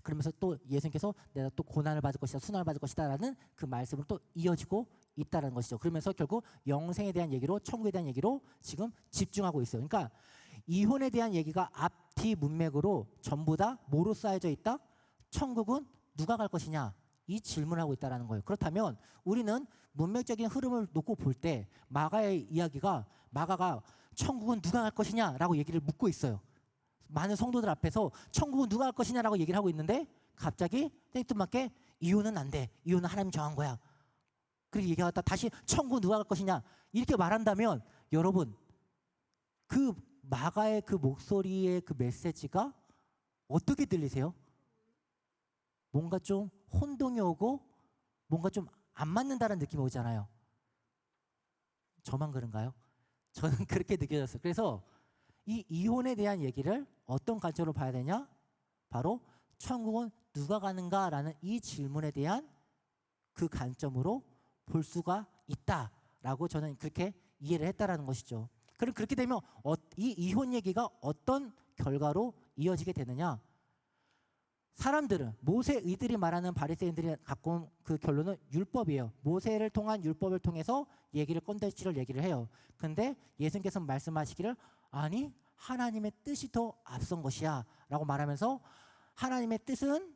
그러면서 또 예수님께서 내가 또 고난을 받을 것이다, 순환을 받을 것이다라는 그 말씀으로 또 이어지고 있다는 것이죠. 그러면서 결국 영생에 대한 얘기로, 천국에 대한 얘기로 지금 집중하고 있어요. 그러니까 이혼에 대한 얘기가 앞뒤 문맥으로 전부 다 뭐로 쌓여져 있다? 천국은 누가 갈 것이냐, 이 질문을 하고 있다는 거예요. 그렇다면 우리는 문맥적인 흐름을 놓고 볼 때 마가의 이야기가, 마가가 천국은 누가 갈 것이냐라고 얘기를 묻고 있어요. 많은 성도들 앞에서 천국은 누가 갈 것이냐라고 얘기를 하고 있는데 갑자기 생뚱맞게 이혼은 안 돼, 이혼은 하나님 정한 거야, 그렇게 얘기하다 다시 천국은 누가 갈 것이냐 이렇게 말한다면, 여러분 그 마가의 그 목소리의 그 메시지가 어떻게 들리세요? 뭔가 좀 혼동이 오고 뭔가 좀 안 맞는다는 느낌이 오잖아요. 저만 그런가요? 저는 그렇게 느껴졌어요. 그래서 이 이혼에 대한 얘기를 어떤 관점으로 봐야 되냐? 바로 천국은 누가 가는가라는 이 질문에 대한 그 관점으로 볼 수가 있다라고 저는 그렇게 이해를 했다라는 것이죠. 그럼 그렇게 되면 이 이혼 얘기가 어떤 결과로 이어지게 되느냐? 사람들은 모세의들이 말하는 바리새인들이 갖고 온 그 결론은 율법이에요. 모세를 통한 율법을 통해서 콘텐츠를 얘기를 해요. 근데 예수님께서 말씀하시기를 아니 하나님의 뜻이 더 앞선 것이야 라고 말하면서, 하나님의 뜻은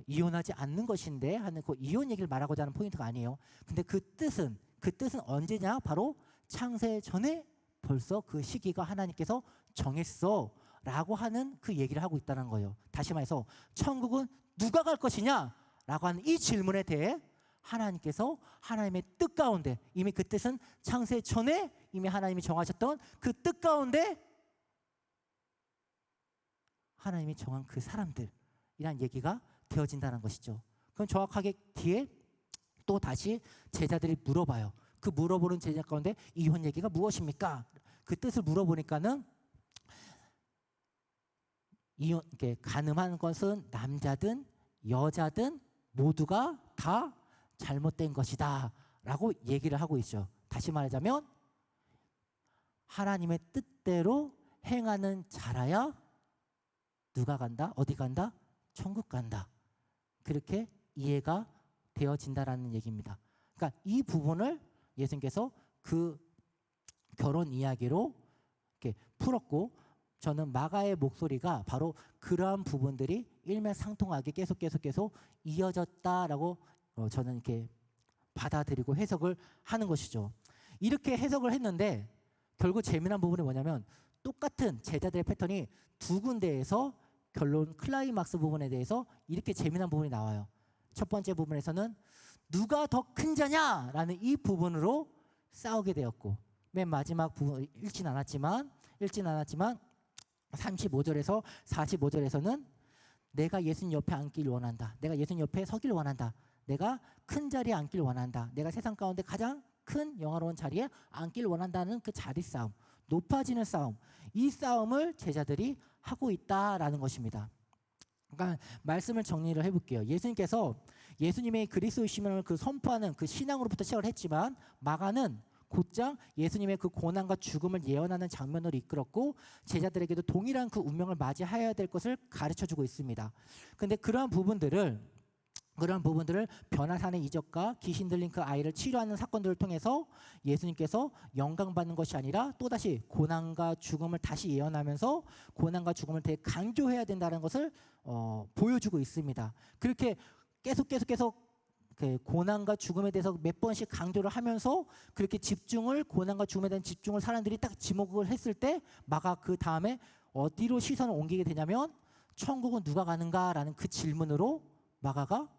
이혼하지 않는 것인데 하는 그 이혼 얘기를 말하고자 하는 포인트가 아니에요. 근데 그 뜻은 언제냐? 바로 창세 전에 벌써 그 시기가 하나님께서 정했어 라고 하는 그 얘기를 하고 있다는 거예요. 다시 말해서 천국은 누가 갈 것이냐 라고 하는 이 질문에 대해 하나님께서 하나님의 뜻 가운데, 이미 그 뜻은 창세 전에 이미 하나님이 정하셨던 그 뜻 가운데 하나님이 정한 그 사람들이란 얘기가 되어진다는 것이죠. 그럼 정확하게 뒤에 또 다시 제자들이 물어봐요. 그 물어보는 제자 가운데 이혼 얘기가 무엇입니까? 그 뜻을 물어보니까는 이혼, 간음한 것은 남자든 여자든 모두가 다 잘못된 것이다 라고 얘기를 하고 있죠. 다시 말하자면 하나님의 뜻대로 행하는 자라야 누가 간다? 어디 간다? 천국 간다. 그렇게 이해가 되어진다라는 얘기입니다. 그러니까 이 부분을 예수님께서 그 결혼 이야기로 이렇게 풀었고, 저는 마가의 목소리가 바로 그러한 부분들이 일맥상통하게 계속 이어졌다라고 저는 이렇게 받아들이고 해석을 하는 것이죠. 이렇게 해석을 했는데 결국 재미난 부분이 뭐냐면 똑같은 제자들의 패턴이 두 군데에서 결론 클라이막스 부분에 대해서 이렇게 재미난 부분이 나와요. 첫 번째 부분에서는 누가 더 큰 자냐라는 이 부분으로 싸우게 되었고, 맨 마지막 부분 읽진 않았지만 35절에서 45절에서는 내가 예수님 옆에 앉길 원한다. 내가 예수님 옆에 서길 원한다. 내가 큰 자리에 앉길 원한다. 내가 세상 가운데 가장 큰 영화로운 자리에 앉길 원한다는 그 자리 싸움, 높아지는 싸움, 이 싸움을 제자들이 하고 있다라는 것입니다. 그러니까 말씀을 정리를 해볼게요. 예수님께서 예수님의 그리스도이심을 그 선포하는 그 신앙으로부터 시작을 했지만 마가는 곧장 예수님의 그 고난과 죽음을 예언하는 장면으로 이끌었고 제자들에게도 동일한 그 운명을 맞이해야 될 것을 가르쳐주고 있습니다. 그런데 그러한 부분들을 변화산의 이적과 귀신 들린 그 아이를 치료하는 사건들을 통해서 예수님께서 영광받는 것이 아니라 또다시 고난과 죽음을 다시 예언하면서 고난과 죽음을 되게 강조해야 된다는 것을 보여주고 있습니다. 그렇게 계속 그 고난과 죽음에 대해서 몇 번씩 강조를 하면서 그렇게 고난과 죽음에 대한 집중을 사람들이 딱 지목을 했을 때 마가 그 다음에 어디로 시선을 옮기게 되냐면 천국은 누가 가는가라는 그 질문으로 마가가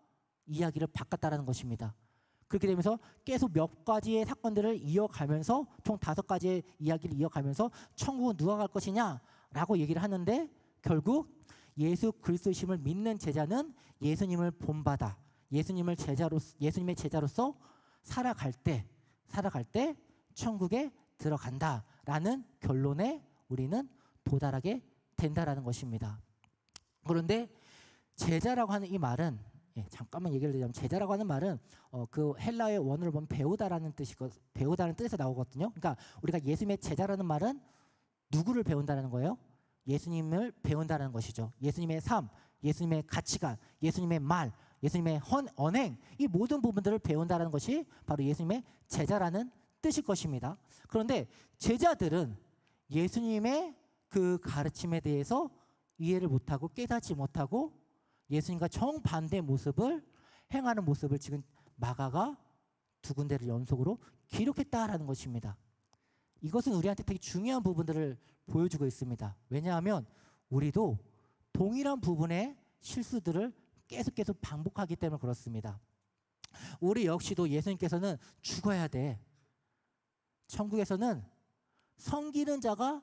이야기를 바꿨다라는 것입니다. 그렇게 되면서 계속 몇 가지의 사건들을 이어가면서 총 5가지의 이야기를 이어가면서 천국은 누가 갈 것이냐라고 얘기를 하는데 결국 예수 그리스도심을 믿는 제자는 예수님을 본받아 예수님의 제자로서 살아갈 때 천국에 들어간다라는 결론에 우리는 도달하게 된다라는 것입니다. 그런데 제자라고 하는 이 말은 잠깐만 얘기를 드리자면 제자라고 하는 말은 그 헬라어의 원어를 보면 배우다라는 뜻에서 나오거든요. 그러니까 우리가 예수님의 제자라는 말은 누구를 배운다는 거예요? 예수님을 배운다는 것이죠. 예수님의 삶, 예수님의 가치관, 예수님의 말, 예수님의 언행, 이 모든 부분들을 배운다는 것이 바로 예수님의 제자라는 뜻일 것입니다. 그런데 제자들은 예수님의 그 가르침에 대해서 이해를 못하고 깨닫지 못하고 예수님과 정반대의 모습을 행하는 모습을 지금 마가가 2군데를 연속으로 기록했다라는 것입니다. 이것은 우리한테 되게 중요한 부분들을 보여주고 있습니다. 왜냐하면 우리도 동일한 부분의 실수들을 계속 반복하기 때문에 그렇습니다. 우리 역시도 예수님께서는 죽어야 돼. 천국에서는 섬기는 자가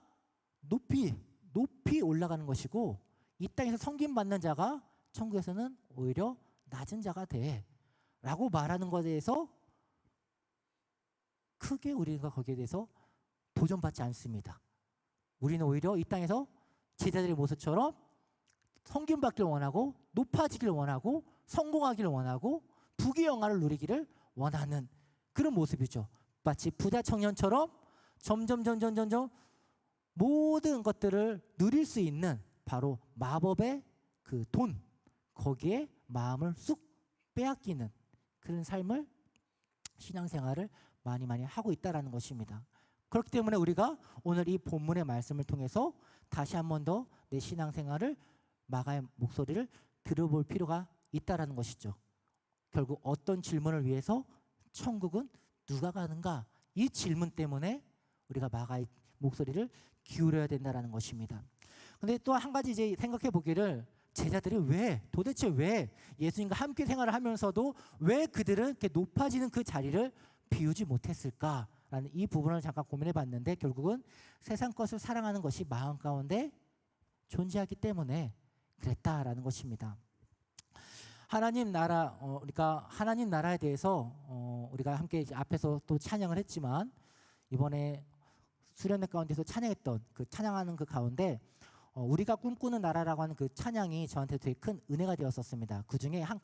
높이 올라가는 것이고 이 땅에서 섬김받는 자가 천국에서는 오히려 낮은 자가 돼 라고 말하는 것에 대해서 크게 우리가 거기에 대해서 도전받지 않습니다. 우리는 오히려 이 땅에서 제자들의 모습처럼 섬김받기를 원하고 높아지기를 원하고 성공하기를 원하고 부귀 영화를 누리기를 원하는 그런 모습이죠. 마치 부자 청년처럼 점점 모든 것들을 누릴 수 있는 바로 마법의 그 돈, 거기에 마음을 쑥 빼앗기는 그런 삶을 신앙생활을 많이 하고 있다라는 것입니다. 그렇기 때문에 우리가 오늘 이 본문의 말씀을 통해서 다시 한 번 더 내 신앙생활을 마가의 목소리를 들어볼 필요가 있다라는 것이죠. 결국 어떤 질문을 위해서 천국은 누가 가는가? 이 질문 때문에 우리가 마가의 목소리를 기울여야 된다라는 것입니다. 근데 또 한 가지 이제 생각해 보기를 제자들이 도대체 왜 예수님과 함께 생활을 하면서도 왜 그들은 이렇게 높아지는 그 자리를 비우지 못했을까라는 이 부분을 잠깐 고민해 봤는데 결국은 세상 것을 사랑하는 것이 마음 가운데 존재하기 때문에 그랬다라는 것입니다. 하나님 나라, 우리가 하나님 나라에 대해서 우리가 함께 이제 앞에서 또 찬양을 했지만 이번에 수련회 가운데서 찬양했던 그 찬양하는 그 가운데 우리가 꿈꾸는 나라라고 하는 그 찬양이 저한테 되게 큰 은혜가 되었었습니다. 그 중에 한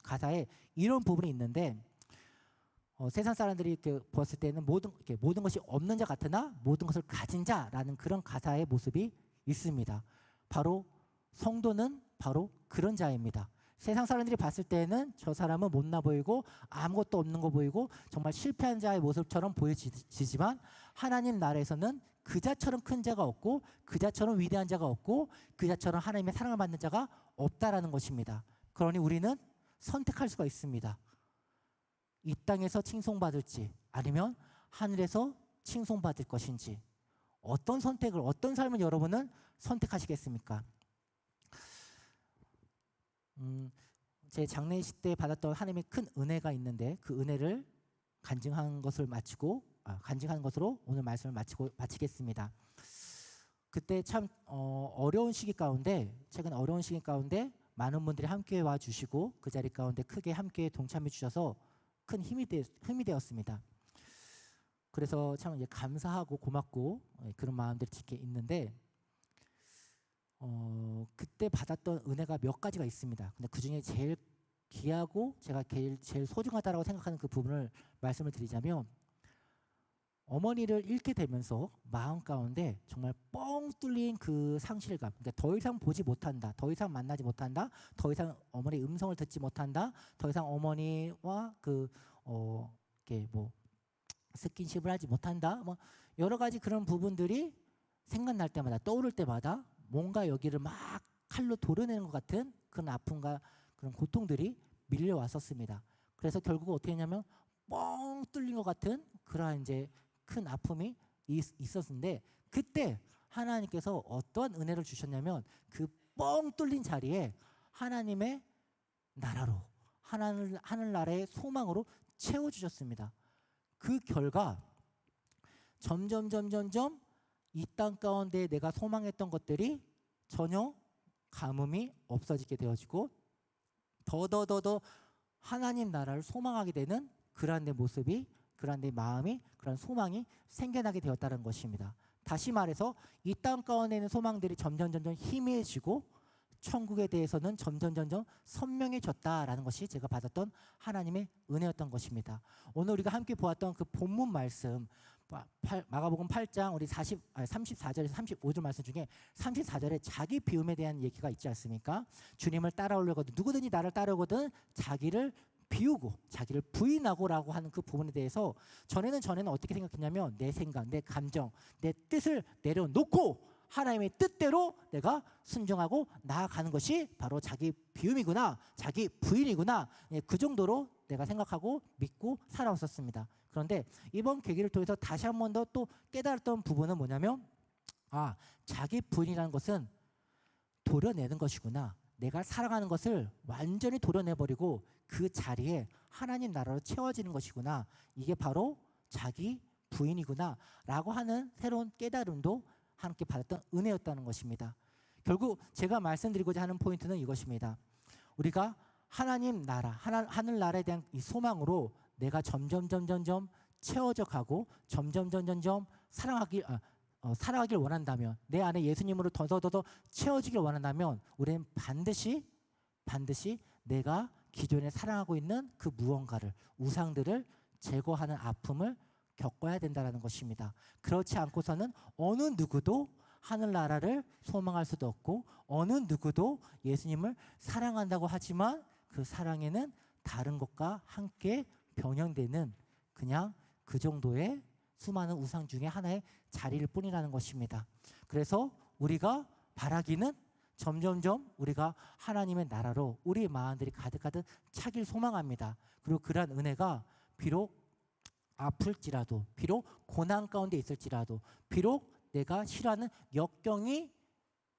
가사에 이런 부분이 있는데 세상 사람들이 이렇게 보았을 때는 모든 것이 없는 자 같으나 모든 것을 가진 자라는 그런 가사의 모습이 있습니다. 바로 성도는 바로 그런 자입니다. 세상 사람들이 봤을 때는 저 사람은 못나 보이고 아무것도 없는 거 보이고 정말 실패한 자의 모습처럼 보여지지만 하나님 나라에서는 그 자처럼 큰 자가 없고 그 자처럼 위대한 자가 없고 그 자처럼 하나님의 사랑을 받는 자가 없다라는 것입니다. 그러니 우리는 선택할 수가 있습니다. 이 땅에서 칭송받을지 아니면 하늘에서 칭송받을 것인지 어떤 선택을 어떤 삶을 여러분은 선택하시겠습니까? 제 장례식 때 받았던 하나님의 큰 은혜가 있는데 그 은혜를 간증하는 것으로 오늘 말씀을 마치겠습니다. 그때 참 어려운 시기 가운데 최근 어려운 시기 가운데 많은 분들이 함께 와주시고 그 자리 가운데 크게 함께 동참해 주셔서 큰 힘이 되었습니다. 그래서 참 이제 감사하고 고맙고 그런 마음들이 이렇게 있는데 그때 받았던 은혜가 몇 가지가 있습니다. 근데 그 중에 제일 귀하고 제가 제일 소중하다라고 생각하는 그 부분을 말씀을 드리자면 어머니를 잃게 되면서 마음 가운데 정말 뻥 뚫린 그 상실감, 그러니까 더 이상 보지 못한다, 더 이상 만나지 못한다, 더 이상 어머니의 음성을 듣지 못한다, 더 이상 어머니와 이렇게 뭐 스킨십을 하지 못한다, 뭐 여러 가지 그런 부분들이 생각날 때마다 떠오를 때마다 뭔가 여기를 막 칼로 도려내는 것 같은 그런 아픔과 그런 고통들이 밀려왔었습니다. 그래서 결국 어떻게 했냐면 뻥 뚫린 것 같은 그러한 이제 큰 아픔이 있었는데 그때 하나님께서 어떠한 은혜를 주셨냐면 그 뻥 뚫린 자리에 하나님의 나라로 하늘나라의 소망으로 채워주셨습니다. 그 결과 점점 이 땅 가운데 내가 소망했던 것들이 전혀 가뭄이 없어지게 되어지고 더 하나님 나라를 소망하게 되는 그러한 내 모습이 그러한 내 마음이 그러한 소망이 생겨나게 되었다는 것입니다. 다시 말해서 이 땅 가운데 있는 소망들이 점점 희미해지고 천국에 대해서는 점점 선명해졌다라는 것이 제가 받았던 하나님의 은혜였던 것입니다. 오늘 우리가 함께 보았던 그 본문 말씀 마가복음 8장 우리 34절에서 35절 말씀 중에 34절에 자기 비움에 대한 얘기가 있지 않습니까? 주님을 따라오려거든 누구든지 나를 따르거든 자기를 비우고 자기를 부인하고라고 하는 그 부분에 대해서 전에는 어떻게 생각했냐면 내 생각, 내 감정, 내 뜻을 내려놓고 하나님의 뜻대로 내가 순종하고 나아가는 것이 바로 자기 비움이구나, 자기 부인이구나, 그 정도로 내가 생각하고 믿고 살아왔었습니다. 그런데 이번 계기를 통해서 다시 한 번 더 또 깨달았던 부분은 뭐냐면 자기 부인이라는 것은 도려내는 것이구나. 내가 사랑하는 것을 완전히 도려내버리고 그 자리에 하나님 나라로 채워지는 것이구나. 이게 바로 자기 부인이구나 라고 하는 새로운 깨달음도 함께 받았던 은혜였다는 것입니다. 결국 제가 말씀드리고자 하는 포인트는 이것입니다. 우리가 하나님 나라, 하늘 나라에 대한 이 소망으로 내가 점점 채워져 가고 점점 살아가길 원한다면 내 안에 예수님으로 더 채워지길 원한다면 우리는 반드시 내가 기존에 사랑하고 있는 그 무언가를 우상들을 제거하는 아픔을 겪어야 된다는 것입니다. 그렇지 않고서는 어느 누구도 하늘나라를 소망할 수도 없고 어느 누구도 예수님을 사랑한다고 하지만 그 사랑에는 다른 것과 함께 변형되는 그냥 그 정도의 수많은 우상 중에 하나의 자리일 뿐이라는 것입니다. 그래서 우리가 바라기는 점점 우리가 하나님의 나라로 우리의 마음들이 가득 차길 소망합니다. 그리고 그러한 은혜가 비록 아플지라도 비록 고난 가운데 있을지라도 비록 내가 싫어하는 역경이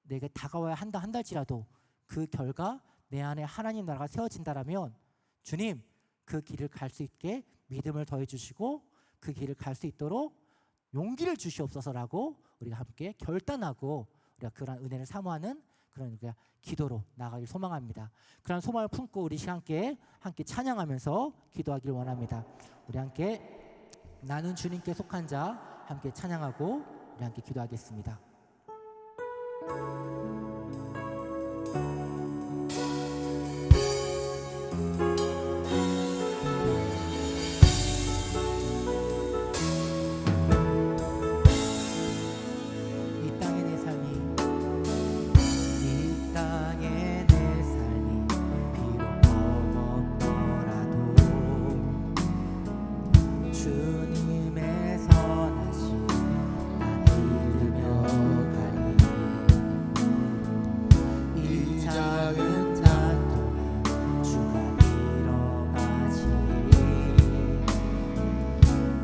내게 다가와야 한다 할지라도 그 결과 내 안에 하나님 나라가 세워진다라면 주님 그 길을 갈 수 있게 믿음을 더해 주시고 그 길을 갈 수 있도록 용기를 주시옵소서라고 우리가 함께 결단하고 우리가 그런 은혜를 사모하는 그런 우리가 기도로 나아가길 소망합니다. 그런 소망을 품고 우리 함께 찬양하면서 기도하길 원합니다. 우리 함께 나는 주님께 속한 자 함께 찬양하고 우리 함께 기도하겠습니다.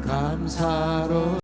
감사로